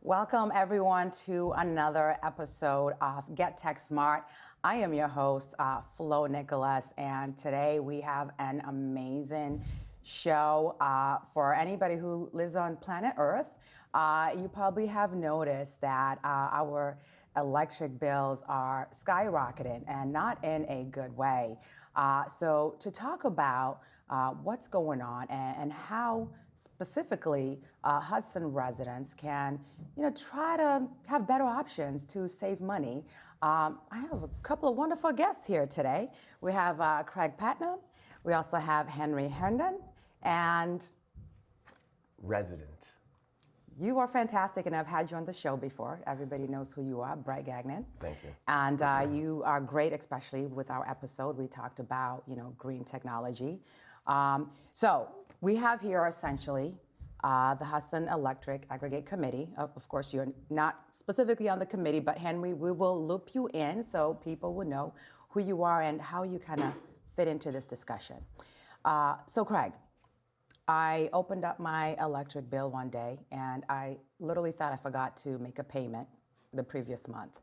Welcome everyone to another episode of Get Tech Smart. I am your host, Flo Nicholas, and today we have an amazing show for anybody who lives on planet Earth. You probably have noticed that our electric bills are skyrocketing and not in a good way. So to talk about what's going on and how specifically Hudson residents can, try to have better options to save money. I have a couple of wonderful guests here today. We have Craig Putnam. We also have Henry Herndon and resident. You are fantastic, and I've had you on the show before. Everybody knows who you are, Brett Gagnon. Thank you. And you are great, especially with our episode. We talked about, green technology. So we have here essentially the Hudson Electric Aggregate Committee. Of course, you're not specifically on the committee, but Henry, we will loop you in so people will know who you are and how you kind of fit into this discussion. So Craig, I opened up my electric bill one day and I literally thought I forgot to make a payment the previous month.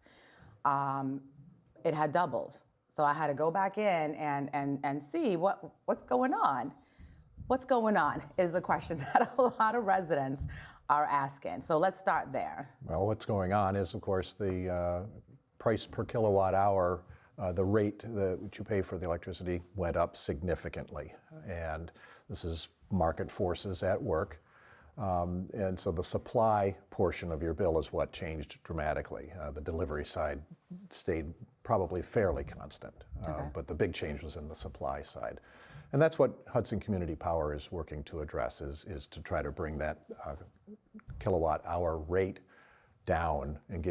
It had doubled. So I had to go back in and see what's going on. What's going on is the question that a lot of residents are asking. So let's start there. Well, what's going on is, of course, the price per kilowatt hour, the rate that you pay for the electricity went up significantly. And this is market forces at work. And so the supply portion of your bill is what changed dramatically. The delivery side stayed probably fairly constant, but the big change was in the supply side. And that's what Hudson Community Power is working to address, is to try to bring that kilowatt hour rate down and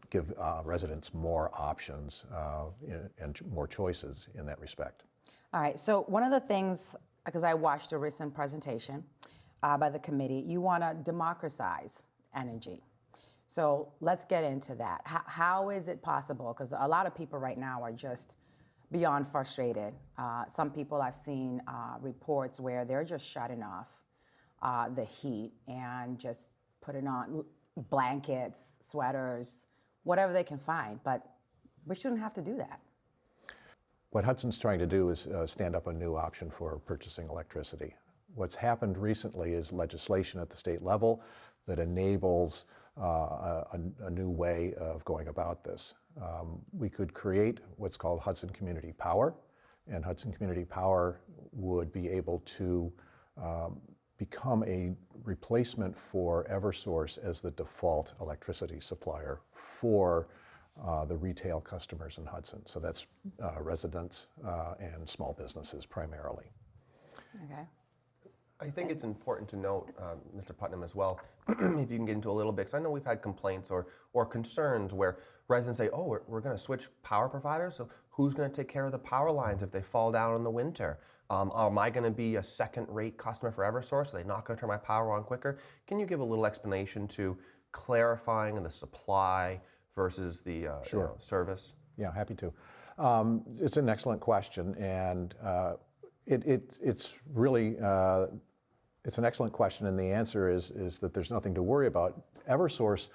give residents more options and more choices in that respect. All right, so one of the things, because I watched a recent presentation by the committee, you want to democratize energy. So let's get into that. How is it possible? Because a lot of people right now are just beyond frustrated. Some people I've seen reports where they're just shutting off the heat and just putting on blankets, sweaters, whatever they can find. But we shouldn't have to do that. What Hudson's trying to do is stand up a new option for purchasing electricity. What's happened recently is legislation at the state level that enables a new way of going about this. We could create what's called Hudson Community Power, and Hudson Community Power would be able to become a replacement for Eversource as the default electricity supplier for the retail customers in Hudson. So that's residents and small businesses primarily. Okay. I think it's important to note, Mr. Putnam, as well, if you can get into a little bit, because I know we've had complaints or concerns where residents say, oh, we're going to switch power providers, so who's going to take care of the power lines if they fall down in the winter? Am I going to be a second-rate customer for Eversource? Are they not going to turn my power on quicker? Can you give a little explanation to clarifying the supply versus the service? Yeah, happy to. It's an excellent question, and it's really it's an excellent question, and the answer is that there's nothing to worry about. Eversource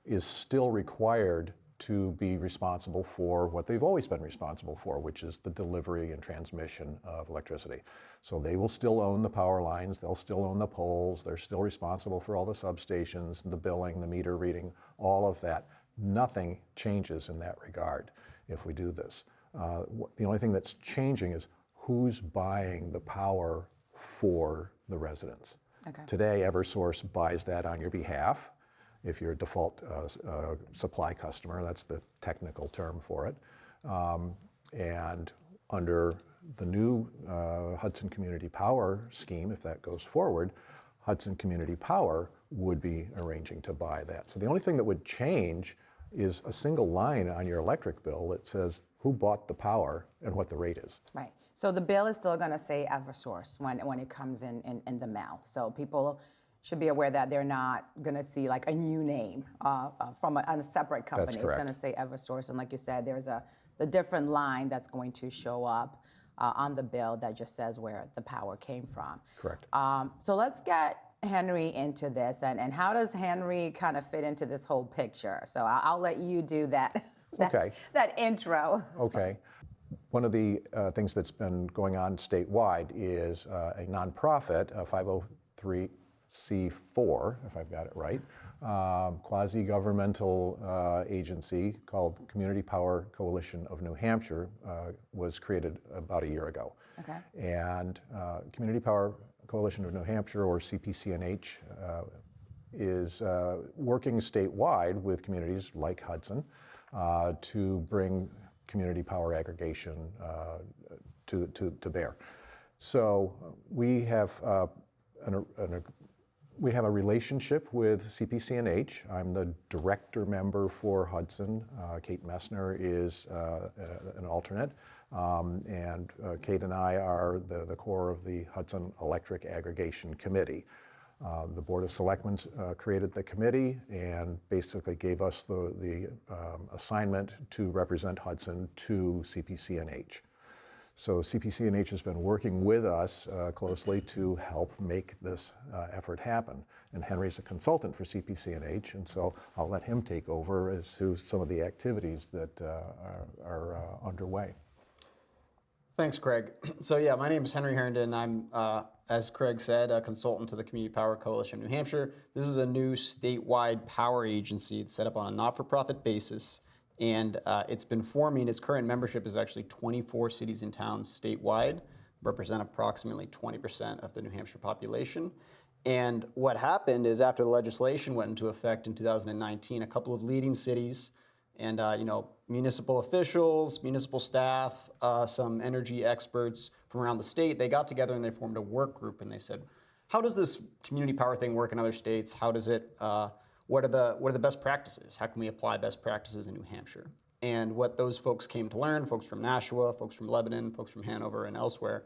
is still required to be responsible for what they've always been responsible for, which is the delivery and transmission of electricity. So they will still own the power lines, they'll still own the poles, they're still responsible for all the substations, the billing, the meter reading, all of that. Nothing changes in that regard if we do this. The only thing that's changing is who's buying the power for the residents. Okay. Today, Eversource buys that on your behalf. If you're a default supply customer, that's the technical term for it. And under the new Hudson Community Power scheme, if that goes forward, Hudson Community Power would be arranging to buy that. So the only thing that would change is a single line on your electric bill that says who bought the power and what the rate is. Right. So the bill is still going to say Eversource when it comes in the mail. So people should be aware that they're not going to see like a new name from a separate company. That's It's correct. going to say Eversource, and like you said, there's the different line that's going to show up on the bill that just says where the power came from. Correct. So let's get Henry into this, and how does Henry kind of fit into this whole picture? So I'll let you do that, Okay. that intro. Okay. One of the things that's been going on statewide is a nonprofit, a 503c4, if I've got it right, quasi-governmental agency called Community Power Coalition of New Hampshire was created about a year ago. Okay. And Community Power Coalition of New Hampshire, or CPCNH, is working statewide with communities like Hudson to bring community power aggregation to bear. So we have we have a relationship with CPCNH. I'm the director member for Hudson. Kate Messner is an alternate. And Kate and I are the core of the Hudson Electric Aggregation Committee. The Board of Selectmen created the committee and basically gave us the assignment to represent Hudson to CPCNH. So CPCNH has been working with us closely to help make this effort happen. And Henry's a consultant for CPCNH, and so I'll let him take over as to some of the activities that are underway. Thanks, Craig. So yeah, my name is Henry Herndon. I'm, as Craig said, a consultant to the Community Power Coalition of New Hampshire. This is a new statewide power agency. It's set up on a not-for-profit basis, and it's been forming. Its current membership is actually 24 cities and towns statewide, represent approximately 20% of the New Hampshire population. And what happened is, after the legislation went into effect in 2019, a couple of leading cities and municipal officials, municipal staff, some energy experts from around the state, they got together and they formed a work group, and they said, how does this community power thing work in other states? How does it, what are the best practices? How can we apply best practices in New Hampshire? And what those folks came to learn, folks from Nashua, folks from Lebanon, folks from Hanover and elsewhere,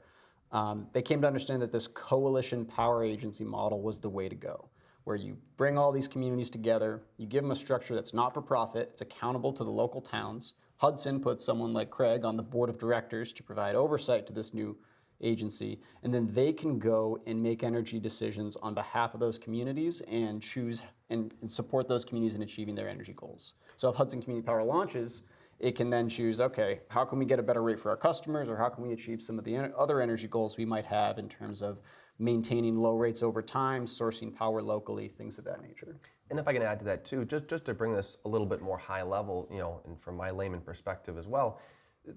they came to understand that this coalition power agency model was the way to go, where you bring all these communities together, you give them a structure that's not for profit, it's accountable to the local towns. Hudson puts someone like Craig on the board of directors to provide oversight to this new agency, and then they can go and make energy decisions on behalf of those communities and choose and support those communities in achieving their energy goals. So if Hudson Community Power launches, it can then choose, okay, how can we get a better rate for our customers, or how can we achieve some of the other energy goals we might have in terms of maintaining low rates over time, sourcing power locally, things of that nature. And if I can add to that too, just to bring this a little bit more high level, and from my layman perspective as well,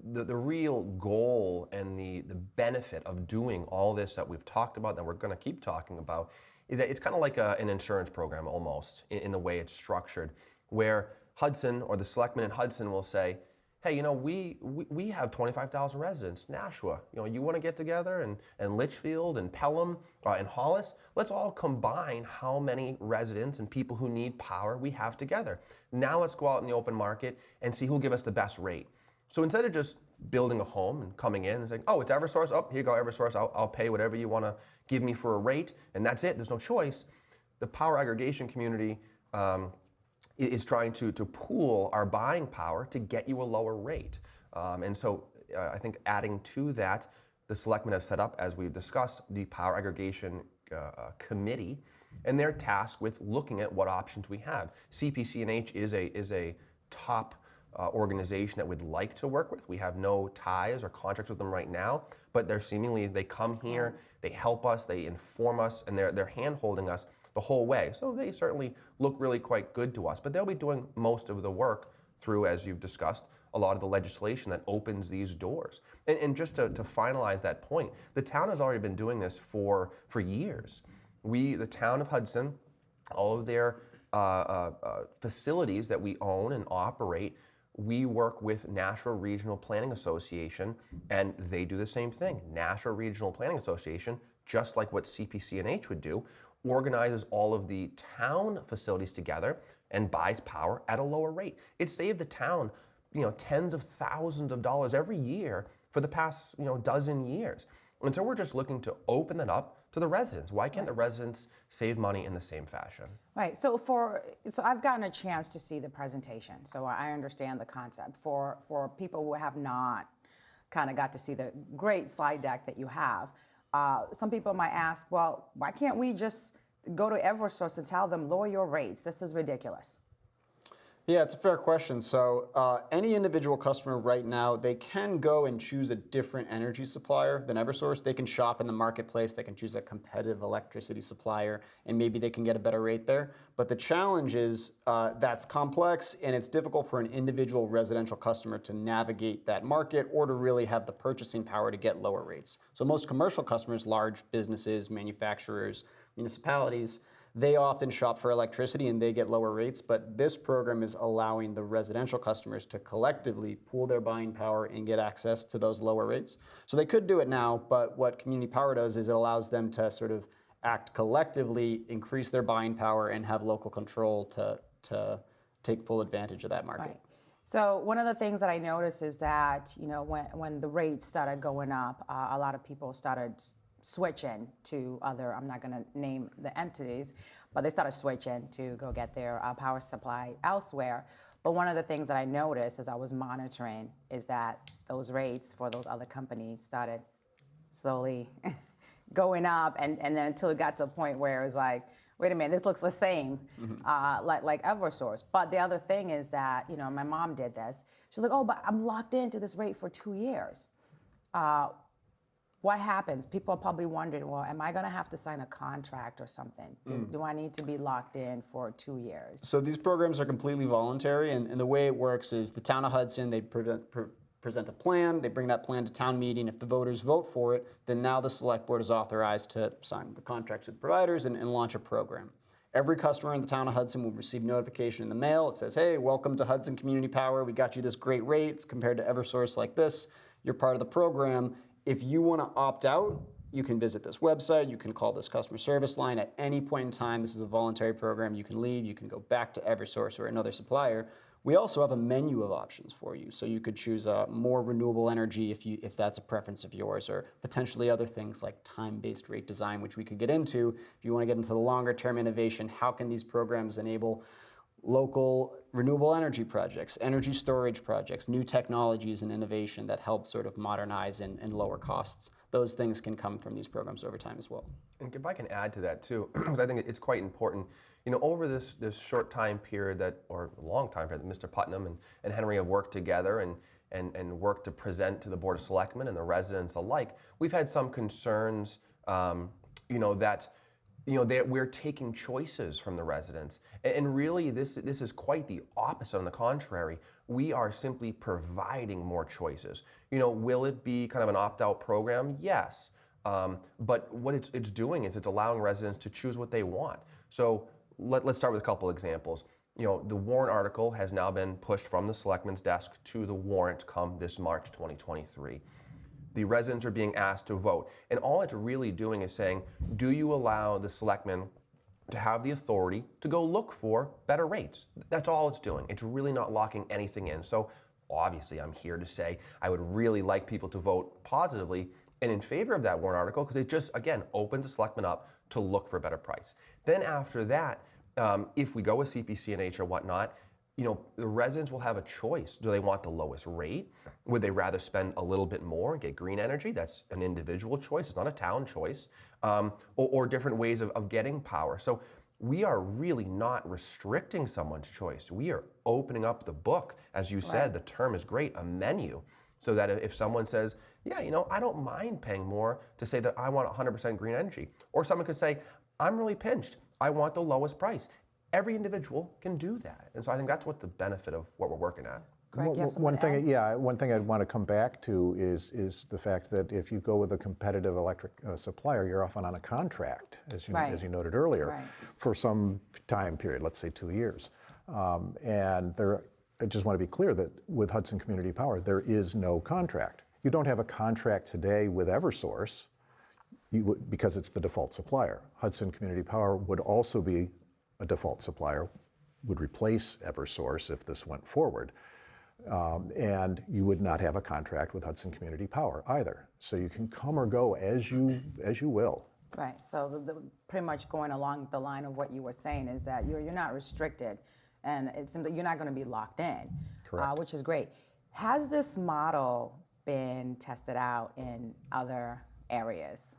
the real goal and the benefit of doing all this that we've talked about, that we're going to keep talking about, is that it's kind of like an insurance program almost in the way it's structured, where Hudson or the selectmen in Hudson will say, hey, we have 25,000 residents, Nashua. You want to get together and Litchfield and Pelham and Hollis? Let's all combine how many residents and people who need power we have together. Now let's go out in the open market and see who'll give us the best rate. So instead of just building a home and coming in and saying, oh, it's Eversource, oh, here you go, Eversource, I'll pay whatever you want to give me for a rate, and that's it, there's no choice. The power aggregation community is trying to pool our buying power to get you a lower rate. And so I think adding to that, the selectmen have set up, as we've discussed, the power aggregation committee, and they're tasked with looking at what options we have. CPCNH is a top organization that we'd like to work with. We have no ties or contracts with them right now, but they come here, they help us, they inform us, and they're hand-holding us the whole way. So they certainly look really quite good to us, but they'll be doing most of the work through, as you've discussed, a lot of the legislation that opens these doors. And just to finalize that point, the town has already been doing this for years. The town of Hudson, all of their facilities that we own and operate, we work with Nashua Regional Planning Association, and they do the same thing. Nashua Regional Planning Association, just like what CPCNH would do, organizes all of the town facilities together and buys power at a lower rate. It saved the town, tens of thousands of dollars every year for the past, dozen years. And so we're just looking to open that up to the residents. Why can't the residents save money in the same fashion? Right. So I've gotten a chance to see the presentation, so I understand the concept. For people who have not kind of got to see the great slide deck that you have, some people might ask, well, why can't we just go to Eversource and tell them, lower your rates? This is ridiculous. Yeah, it's a fair question. So any individual customer right now, they can go and choose a different energy supplier than Eversource. They can shop in the marketplace. They can choose a competitive electricity supplier, and maybe they can get a better rate there. But the challenge is that's complex, and it's difficult for an individual residential customer to navigate that market or to really have the purchasing power to get lower rates. So most commercial customers, large businesses, manufacturers, municipalities, they often shop for electricity and they get lower rates, but this program is allowing the residential customers to collectively pool their buying power and get access to those lower rates. So they could do it now, but what Community Power does is it allows them to sort of act collectively, increase their buying power, and have local control to take full advantage of that market. Right. So one of the things that I noticed is that, you know, when the rates started going up, a lot of people started switching to other, I'm not going to name the entities, but they started switching to go get their power supply elsewhere. But one of the things that I noticed as I was monitoring is that those rates for those other companies started slowly going up, and then until it got to a point where it was like, wait a minute, this looks the same, like Eversource. But the other thing is that, you know, my mom did this. She was like, oh, but I'm locked into this rate for 2 years. What happens? People are probably wondering, well, am I going to have to sign a contract or something? Do I need to be locked in for 2 years? So these programs are completely voluntary, and the way it works is the town of Hudson, they present a plan, they bring that plan to town meeting. If the voters vote for it, then now the select board is authorized to sign the contracts with providers and launch a program. Every customer in the town of Hudson will receive notification in the mail. It says, hey, welcome to Hudson Community Power. We got you this great rate. It's compared to Eversource like this. You're part of the program. If you want to opt out, you can visit this website. You can call this customer service line at any point in time. This is a voluntary program. You can leave. You can go back to Eversource or another supplier. We also have a menu of options for you. So you could choose more renewable energy if that's a preference of yours, or potentially other things like time-based rate design, which we could get into. If you want to get into the longer-term innovation, how can these programs enable local renewable energy projects, energy storage projects, new technologies and innovation that help sort of modernize and lower costs. Those things can come from these programs over time as well. And if I can add to that too, because I think it's quite important. You know, over this short time period or long time period that Mr. Putnam and Henry have worked together and worked to present to the Board of Selectmen and the residents alike, we've had some concerns, that we're taking choices from the residents. And really, this is quite the opposite. On the contrary, we are simply providing more choices. You know, will it be kind of an opt-out program? Yes. But what it's doing is it's allowing residents to choose what they want. So let's start with a couple examples. You know, the warrant article has now been pushed from the selectman's desk to the warrant come this March 2023. The residents are being asked to vote. And all it's really doing is saying, do you allow the selectmen to have the authority to go look for better rates? That's all it's doing. It's really not locking anything in. So obviously I'm here to say I would really like people to vote positively and in favor of that warrant article, because it just, again, opens the selectmen up to look for a better price. Then after that, if we go with CPC&H or whatnot, you know, the residents will have a choice. Do they want the lowest rate? Would they rather spend a little bit more and get green energy? That's an individual choice. It's not a town choice. Or different ways of getting power. So we are really not restricting someone's choice. We are opening up the book. As you said, the term is great, a menu. So that if someone says, yeah, you know, I don't mind paying more to say that I want 100% green energy. Or someone could say, I'm really pinched. I want the lowest price. Every individual can do that. And so I think that's what the benefit of what we're working at. Greg, you have something One to add? one thing I'd want to come back to is the fact that if you go with a competitive electric supplier, you're often on a contract, as you noted earlier, for some time period, let's say 2 years. I just want to be clear that with Hudson Community Power, there is no contract. You don't have a contract today with Eversource because it's the default supplier. Hudson Community Power would also be a default supplier, would replace Eversource if this went forward. And you would not have a contract with Hudson Community Power either. So you can come or go as you will. Right. So pretty much going along the line of what you were saying is that you're not restricted, and it seems that you're not going to be locked in, which is great. Has this model been tested out in other areas?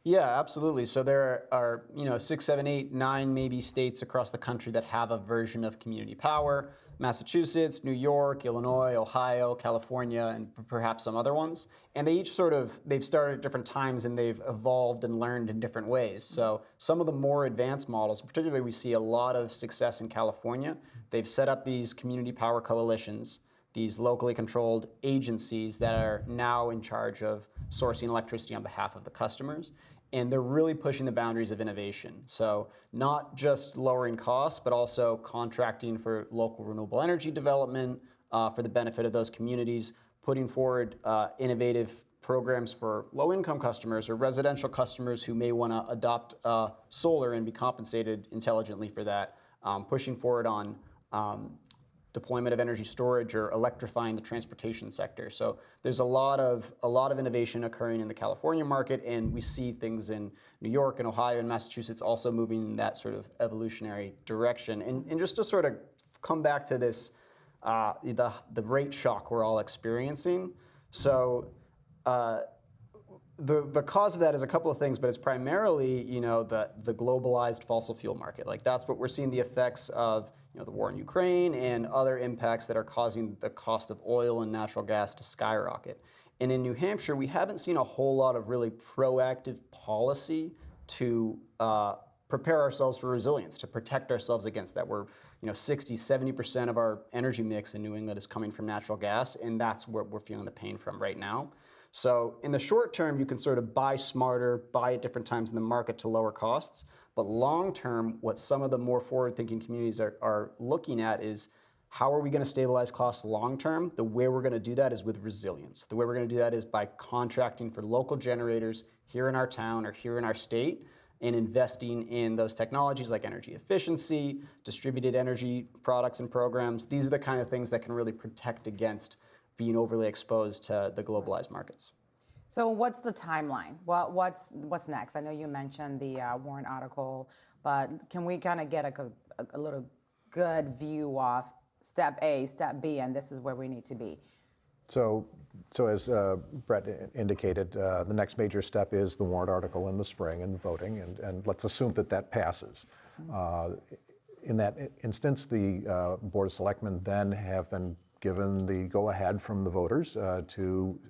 Yeah, absolutely. So there are, 6, 7, 8, 9 maybe states across the country that have a version of community power. Massachusetts, New York, Illinois, Ohio, California, and perhaps some other ones. And they each they've started at different times and they've evolved and learned in different ways. So some of the more advanced models, particularly we see a lot of success in California, they've set up these community power coalitions, these locally controlled agencies that are now in charge of sourcing electricity on behalf of the customers. And they're really pushing the boundaries of innovation. So not just lowering costs, but also contracting for local renewable energy development for the benefit of those communities, putting forward innovative programs for low-income customers or residential customers who may want to adopt solar and be compensated intelligently for that, pushing forward on deployment of energy storage or electrifying the transportation sector. So there's a lot of innovation occurring in the California market, and we see things in New York and Ohio and Massachusetts also moving in that sort of evolutionary direction. And just to sort of come back to this, the rate shock we're all experiencing. So the cause of that is a couple of things, but it's primarily the globalized fossil fuel market. Like that's what we're seeing the effects of the war in Ukraine and other impacts that are causing the cost of oil and natural gas to skyrocket. And in New Hampshire, we haven't seen a whole lot of really proactive policy to prepare ourselves for resilience, to protect ourselves against that. We're 60, 70% of our energy mix in New England is coming from natural gas, and that's what we're feeling the pain from right now. So in the short term, you can sort of buy smarter, buy at different times in the market to lower costs. But long term, what some of the more forward-thinking communities are looking at is how are we going to stabilize costs long term? The way we're going to do that is with resilience. The way we're going to do that is by contracting for local generators here in our town or here in our state and investing in those technologies like energy efficiency, distributed energy products and programs. These are the kind of things that can really protect against being overly exposed to the globalized markets. So what's the timeline? What's next? I know you mentioned the warrant article, but can we kind of get a little good view of step A, step B, and this is where we need to be? So as Brett indicated, the next major step is the warrant article in the spring and voting, and let's assume that passes. In that instance, the Board of Selectmen then have been given the go-ahead from the voters to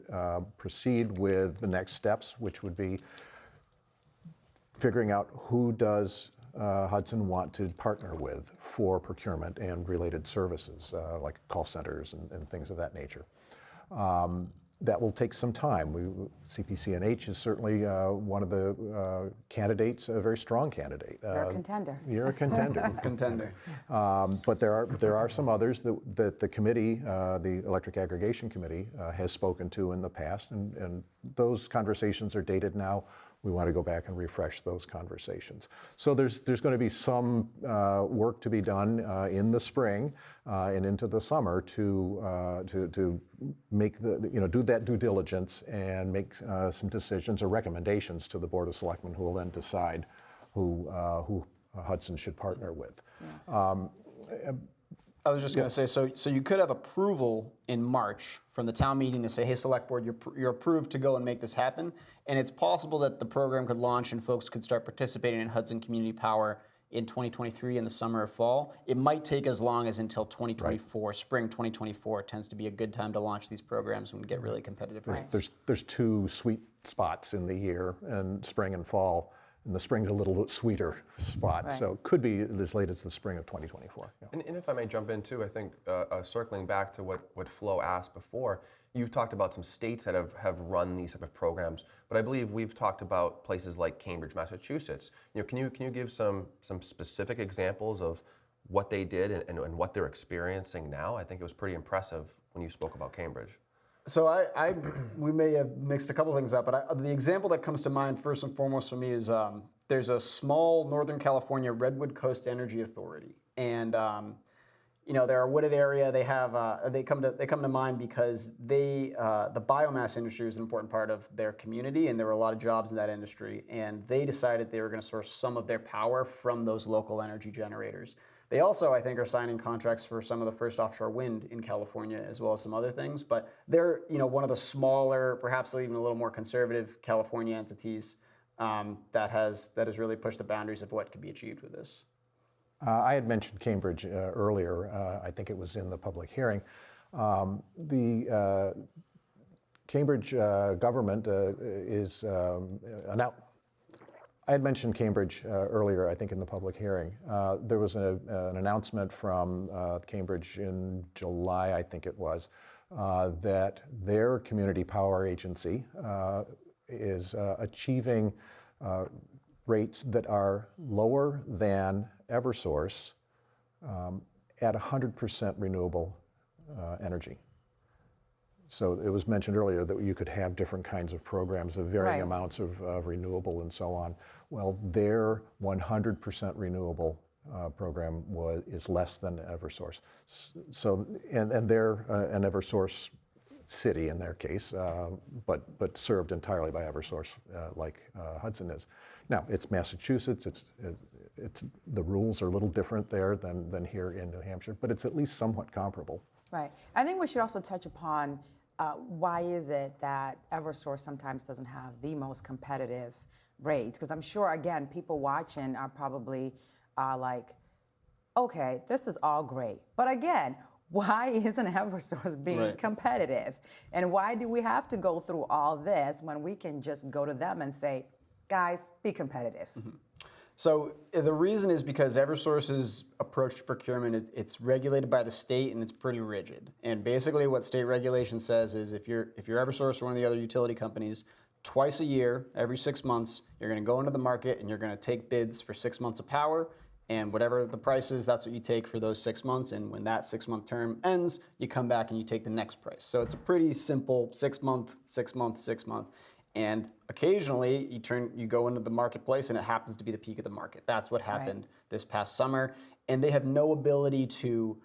proceed with the next steps, which would be figuring out who does Hudson want to partner with for procurement and related services, like call centers and things of that nature. That will take some time. CPC&H is certainly one of the candidates, a very strong candidate. You're a contender. You're a contender. Contender. But there are some others that the committee, the Electric Aggregation Committee, has spoken to in the past, and those conversations are dated now. We want to go back and refresh those conversations. So there's going to be some work to be done in the spring and into the summer to make do that due diligence and make some decisions or recommendations to the Board of Selectmen, who will then decide who Hudson should partner with. Yeah. I was just going to say, so you could have approval in March from the town meeting to say, hey, Select Board, you're approved to go and make this happen. And it's possible that the program could launch and folks could start participating in Hudson Community Power in 2023 in the summer or fall. It might take as long as until 2024. Right. Spring 2024 tends to be a good time to launch these programs when we get really competitive rates. There's two sweet spots in the year, and spring and fall. And the spring's a little sweeter spot, right. So it could be as late as the spring of 2024. Yeah. And if I may jump in too, I think circling back to what Flo asked before, you've talked about some states that have run these type of programs, but I believe we've talked about places like Cambridge, Massachusetts. Can you give some specific examples of what they did and what they're experiencing now? I think it was pretty impressive when you spoke about Cambridge. So we may have mixed a couple things up, but the example that comes to mind first and foremost for me is there's a small Northern California Redwood Coast Energy Authority, and they're a wooded area. They come to mind because the biomass industry is an important part of their community, and there were a lot of jobs in that industry. And they decided they were going to source some of their power from those local energy generators. They also, I think, are signing contracts for some of the first offshore wind in California, as well as some other things. But they're one of the smaller, perhaps even a little more conservative California entities. that has really pushed the boundaries of what could be achieved with this. I had mentioned Cambridge earlier. I think it was in the public hearing. The Cambridge government is I had mentioned Cambridge earlier, I think in the public hearing. There was an announcement from Cambridge in July, I think it was, that their community power agency is achieving rates that are lower than Eversource at 100% renewable energy. So it was mentioned earlier that you could have different kinds of programs of varying amounts of renewable and so on. Well, their 100% renewable program is less than Eversource. So, and they're an Eversource city in their case, but served entirely by Eversource, like Hudson is. Now, it's Massachusetts. It's the rules are a little different there than here in New Hampshire, but it's at least somewhat comparable. Right. I think we should also touch upon why is it that Eversource sometimes doesn't have the most competitive rates? Because I'm sure, again, people watching are probably like, okay, this is all great. But again, why isn't Eversource being competitive? And why do we have to go through all this when we can just go to them and say, guys, be competitive? Mm-hmm. So the reason is because Eversource's approach to procurement, it's regulated by the state and it's pretty rigid. And basically what state regulation says is if you're Eversource or one of the other utility companies, twice a year, every 6 months, you're going to go into the market and you're going to take bids for 6 months of power. And whatever the price is, that's what you take for those 6 months. And when that 6-month term ends, you come back and you take the next price. So it's a pretty simple 6 month, 6 month, 6 month. And occasionally you go into the marketplace and it happens to be the peak of the market. That's what happened this past summer. And they have no ability to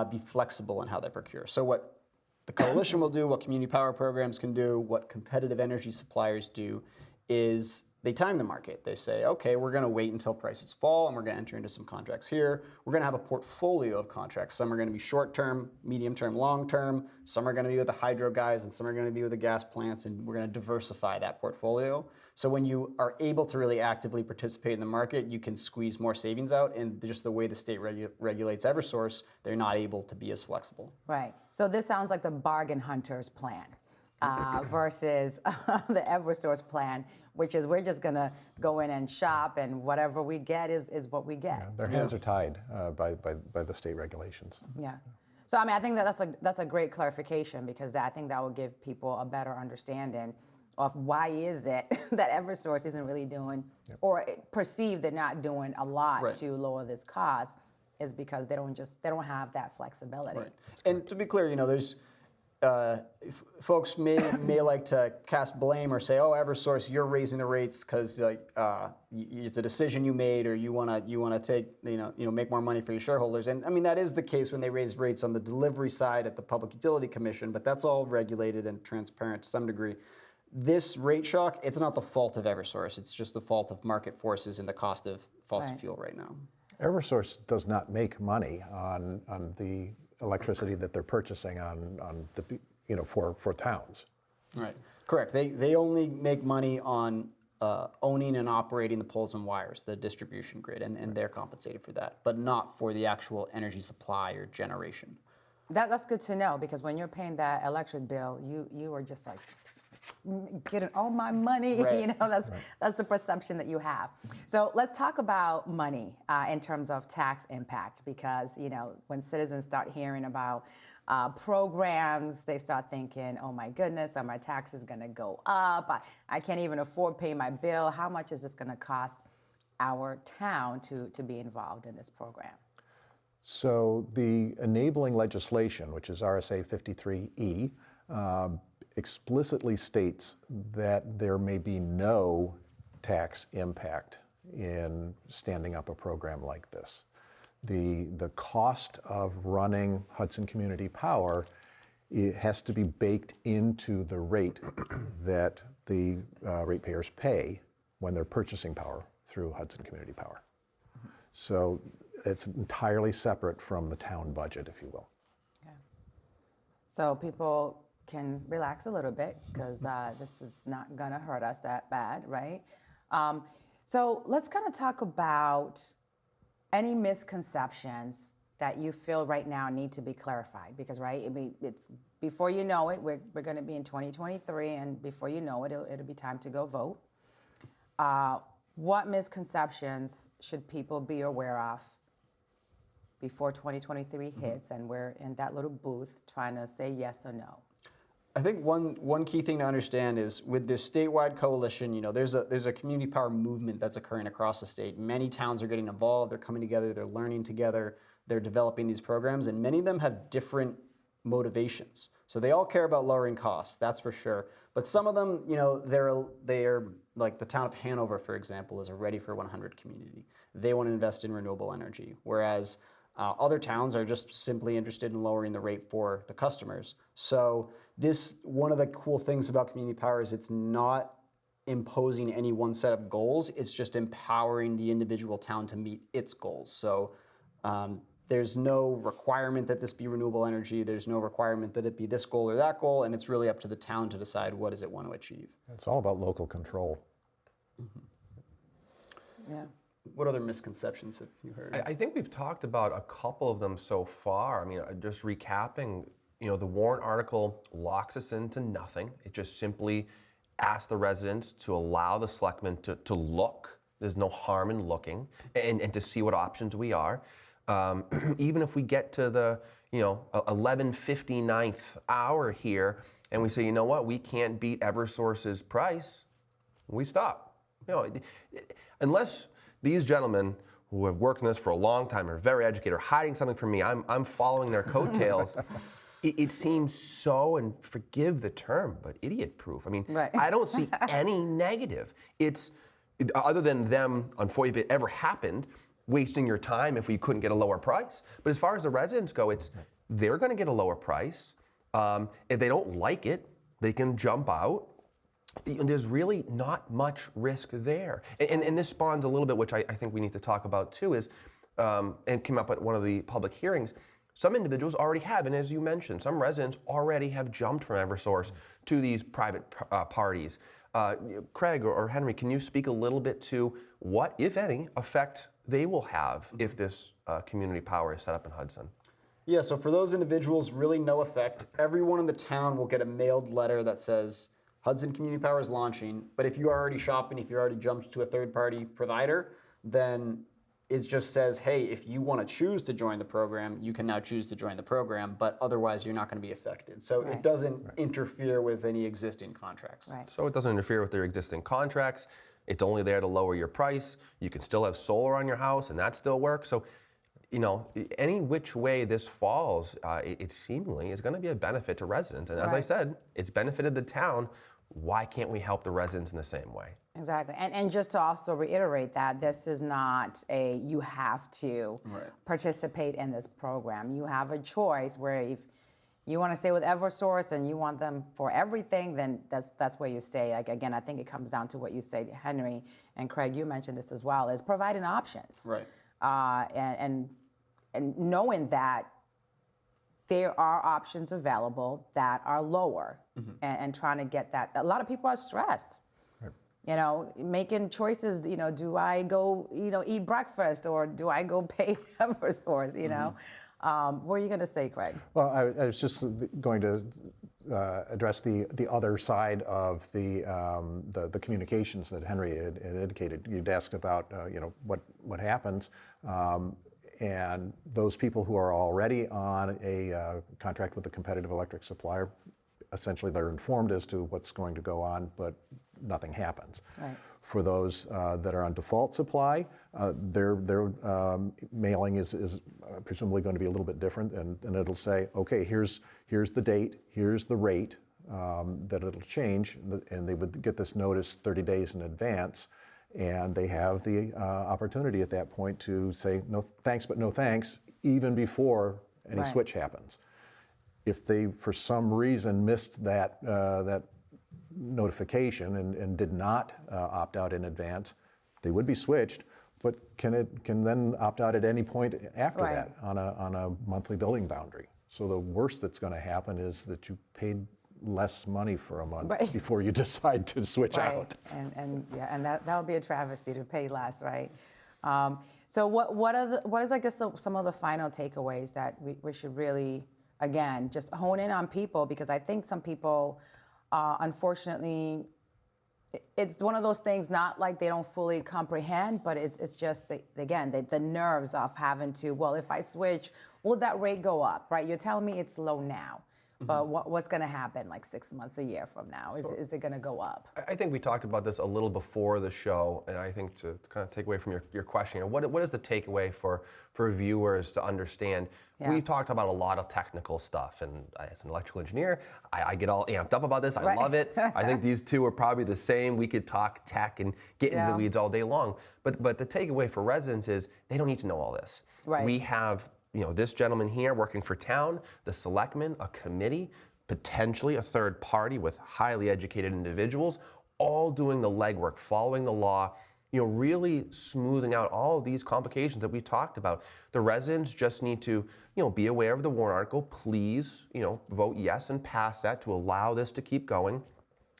be flexible in how they procure. So what the coalition will do, what community power programs can do, what competitive energy suppliers do is they time the market. They say, okay, we're going to wait until prices fall and we're going to enter into some contracts here. We're going to have a portfolio of contracts. Some are going to be short-term, medium-term, long-term. Some are going to be with the hydro guys and some are going to be with the gas plants, and we're going to diversify that portfolio. So when you are able to really actively participate in the market, you can squeeze more savings out, and just the way the state regulates Eversource, they're not able to be as flexible. Right. So this sounds like the bargain hunter's plan. Versus the Eversource plan, which is we're just going to go in and shop, and whatever we get is what we get. Yeah, their hands are tied by the state regulations. Yeah. So I mean, I think that's a great clarification, because I think that will give people a better understanding of why is it that Eversource isn't really doing, or perceived they're not doing a lot to lower this cost, is because they don't have that flexibility. Right. And to be clear, there's folks may like to cast blame or say, "Oh, Eversource, you're raising the rates because it's a decision you made, or you want to take make more money for your shareholders." And I mean that is the case when they raise rates on the delivery side at the Public Utility Commission, but that's all regulated and transparent to some degree. This rate shock, it's not the fault of Eversource. It's just the fault of market forces and the cost of fossil fuel right now. Eversource does not make money on the electricity that they're purchasing on the for towns. Right, correct. They only make money on owning and operating the poles and wires, the distribution grid, and they're compensated for that, but not for the actual energy supply or generation. That's good to know, because when you're paying that electric bill, you are just like getting all my money. Right. That's the perception that you have. So let's talk about money in terms of tax impact, because when citizens start hearing about programs, they start thinking, oh my goodness, are my taxes going to go up? I can't even afford pay my bill. How much is this going to cost our town to be involved in this program? So the enabling legislation, which is RSA 53E, explicitly states that there may be no tax impact in standing up a program like this. The cost of running Hudson Community Power, it has to be baked into the rate that the ratepayers pay when they're purchasing power through Hudson Community Power. So it's entirely separate from the town budget, if you will. Okay. So people can relax a little bit, because this is not going to hurt us that bad, right? So let's kind of talk about any misconceptions that you feel right now need to be clarified, because right, I mean, it's before you know it, we're going to be in 2023, and before you know it, it'll be time to go vote. What misconceptions should people be aware of before 2023 hits and we're in that little booth trying to say yes or no? I think one key thing to understand is with this statewide coalition, there's a community power movement that's occurring across the state. Many towns are getting involved, they're coming together, they're learning together, they're developing these programs, and many of them have different motivations. So they all care about lowering costs, that's for sure. But some of them, they're like the town of Hanover, for example, is a Ready for 100 community. They want to invest in renewable energy, whereas other towns are just simply interested in lowering the rate for the customers. So one of the cool things about community power is it's not imposing any one set of goals, it's just empowering the individual town to meet its goals. So there's no requirement that this be renewable energy, there's no requirement that it be this goal or that goal, and it's really up to the town to decide what does it want to achieve. It's all about local control. Yeah. What other misconceptions have you heard? I think we've talked about a couple of them so far. I mean, just recapping, the warrant article locks us into nothing. It just simply asks the residents to allow the selectmen to look. There's no harm in looking and to see what options we are. Even if we get to the 11:59th hour here and we say, you know what, we can't beat Eversource's price, we stop. Unless these gentlemen who have worked in this for a long time are very educated, are hiding something from me, I'm following their coattails. It seems so, and forgive the term, but idiot-proof. I mean, right. I don't see any negative. It's, other than them, unfortunately, if it ever happened, wasting your time if we couldn't get a lower price. But as far as the residents go, they're going to get a lower price. If they don't like it, they can jump out. There's really not much risk there. And this spawns a little bit, which I think we need to talk about too, is, and came up at one of the public hearings, some individuals already have, and as you mentioned, some residents already have jumped from Eversource to these private parties. Craig or Henry, can you speak a little bit to what, if any, effect they will have if this community power is set up in Hudson? Yeah, so for those individuals, really no effect. Everyone in the town will get a mailed letter that says, Hudson Community Power is launching, but if you're already shopping, if you already jumped to a third-party provider, then it just says, hey, if you want to choose to join the program, you can now choose to join the program, but otherwise you're not going to be affected. So Right. it doesn't interfere with any existing contracts. Right. So it doesn't interfere with their existing contracts. It's only there to lower your price. You can still have solar on your house, and that still works. So, any which way this falls, it seemingly is going to be a benefit to residents. And as I Right. said, it's benefited the town. Why can't we help the residents in the same way? Exactly. And just to also reiterate that this is not you have to Right. participate in this program. You have a choice where if you want to stay with Eversource and you want them for everything, then that's where you stay. Like, again, I think it comes down to what you say, Henry, and Craig, you mentioned this as well, is providing options. Right. And knowing that there are options available that are lower and trying to get that. A lot of people are stressed. Making choices, do I go, eat breakfast or do I go pay Eversource, What are you going to say, Craig? Well, I was just going to address the other side of the communications that Henry had indicated. You'd asked about what happens, and those people who are already on a contract with a competitive electric supplier, essentially they're informed as to what's going to go on, but nothing happens. Right. For those that are on default supply, their mailing is presumably going to be a little bit different, and it'll say, okay, here's the date, here's the rate that it'll change, and they would get this notice 30 days in advance, and they have the opportunity at that point to say no thanks, but no thanks, even before any Right. switch happens. If they, for some reason, missed that notification and did not opt out in advance, they would be switched, but can then opt out at any point after Right. that on a monthly billing boundary. So the worst that's going to happen is that you paid less money for a month Right. before you decide to switch out. And that would be a travesty to pay less, right? So what is, I guess, some of the final takeaways that we should really, again, just hone in on people, because I think some people, unfortunately, it's one of those things, not like they don't fully comprehend, but it's just, the nerves of having to, well, if I switch, will that rate go up, right? You're telling me it's low now, but what's going to happen like 6 months, a year from now? Is it going to go up? I think we talked about this a little before the show, and I think to kind of take away from your question, what is the takeaway for viewers to understand? Yeah. We've talked about a lot of technical stuff, and as an electrical engineer, I get all amped up about this. I Right. love it. I think these two are probably the same. We could talk tech and get into the weeds all day long, but the takeaway for residents is they don't need to know all this. Right. We have this gentleman here working for town, the selectmen, a committee, potentially a third party with highly educated individuals, all doing the legwork, following the law, really smoothing out all of these complications that we talked about. The residents just need to, be aware of the warrant article. Please, vote yes and pass that to allow this to keep going.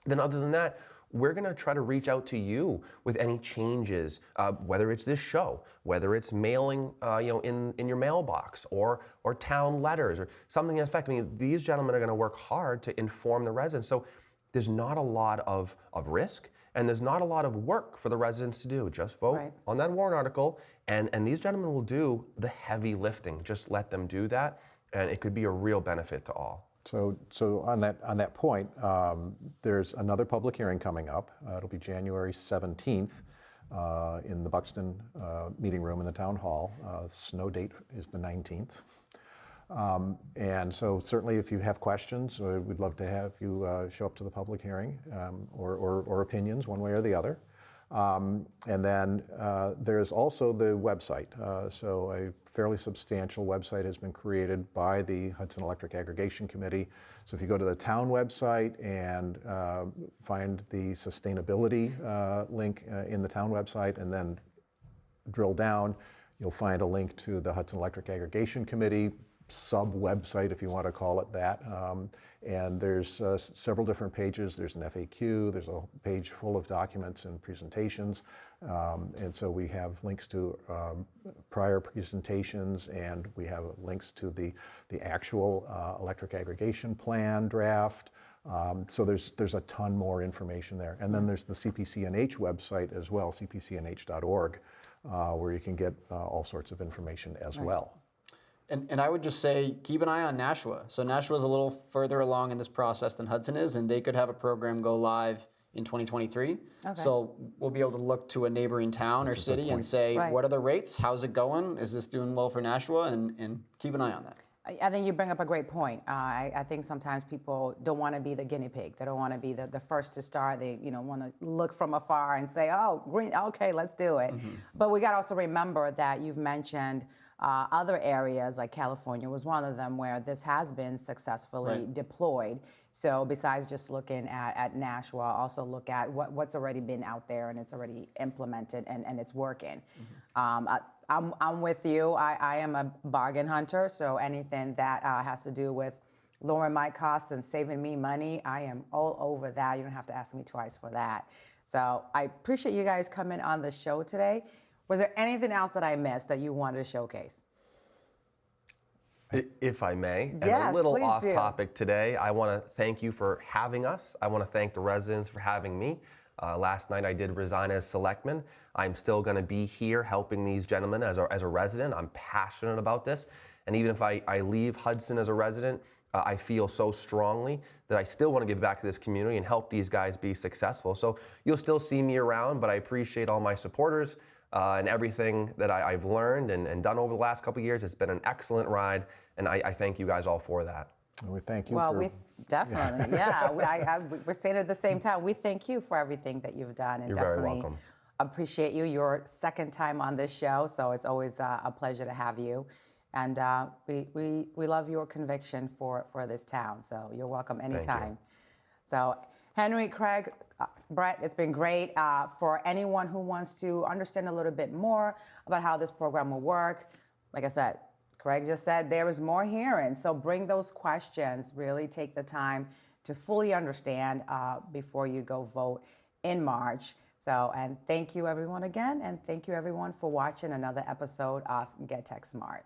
Then other than that, we're going to try to reach out to you with any changes, whether it's this show, whether it's mailing, in your mailbox, or town letters, or something in effect. I mean, these gentlemen are going to work hard to inform the residents. So there's not a lot of risk, and there's not a lot of work for the residents to do. Just vote on that warrant article, and these gentlemen will do the heavy lifting. Just let them do that, and it could be a real benefit to all. So on that point, there's another public hearing coming up. It'll be January 17th in the Buxton meeting room in the town hall. Snow date is the 19th. And so certainly if you have questions, we'd love to have you show up to the public hearing, or opinions one way or the other. And then there's also the website. So a fairly substantial website has been created by the Hudson Electric Aggregation Committee. So if you go to the town website and find the sustainability link in the town website, and then drill down, you'll find a link to the Hudson Electric Aggregation Committee sub-website, if you want to call it that. And there's several different pages. There's an FAQ, there's a page full of documents and presentations. And so we have links to prior presentations, and we have links to the actual electric aggregation plan draft. So there's a ton more information there. And then there's the CPCNH website as well, cpcnh.org, where you can get all sorts of information as well. And I would just say, keep an eye on Nashua. So Nashua is a little further along in this process than Hudson is, and they could have a program go live in 2023. Okay. So we'll be able to look to a neighboring town or city and say, what are the rates? How's it going? Is this doing well for Nashua? And keep an eye on that. I think you bring up a great point. I think sometimes people don't want to be the guinea pig. They don't want to be the first to start. They want to look from afar and say, oh, green, okay, let's do it. Mm-hmm. But we got to also remember that you've mentioned other areas, like California was one of them, where this has been successfully deployed. So besides just looking at Nashua, also look at what's already been out there and it's already implemented and it's working. Mm-hmm. I'm with you. I am a bargain hunter, so anything that has to do with lowering my costs and saving me money, I am all over that. You don't have to ask me twice for that. So I appreciate you guys coming on the show today. Was there anything else that I missed that you wanted to showcase? If I may, yes, and a little please off do. topic today, I want to thank you for having us. I want to thank the residents for having me. Last night I did resign as selectman. I'm still going to be here helping these gentlemen as a resident. I'm passionate about this. And even if I leave Hudson as a resident, I feel so strongly that I still want to give back to this community and help these guys be successful. So you'll still see me around, but I appreciate all my supporters and everything that I've learned and done over the last couple of years. It's been an excellent ride, and I thank you guys all for that. And we thank you we definitely, we're saying it at the same time. We thank you for everything that you've done, and You're definitely very welcome. Appreciate you. Your second time on this show, so it's always a pleasure to have you. And we love your conviction for this town, so you're welcome anytime. Thank you. So Henry, Craig, Brett, it's been great. For anyone who wants to understand a little bit more about how this program will work, like I said, Craig just said there is more hearings, so bring those questions. Really take the time to fully understand before you go vote in March. So, and thank you everyone again, and thank you everyone for watching another episode of Get Tech Smart.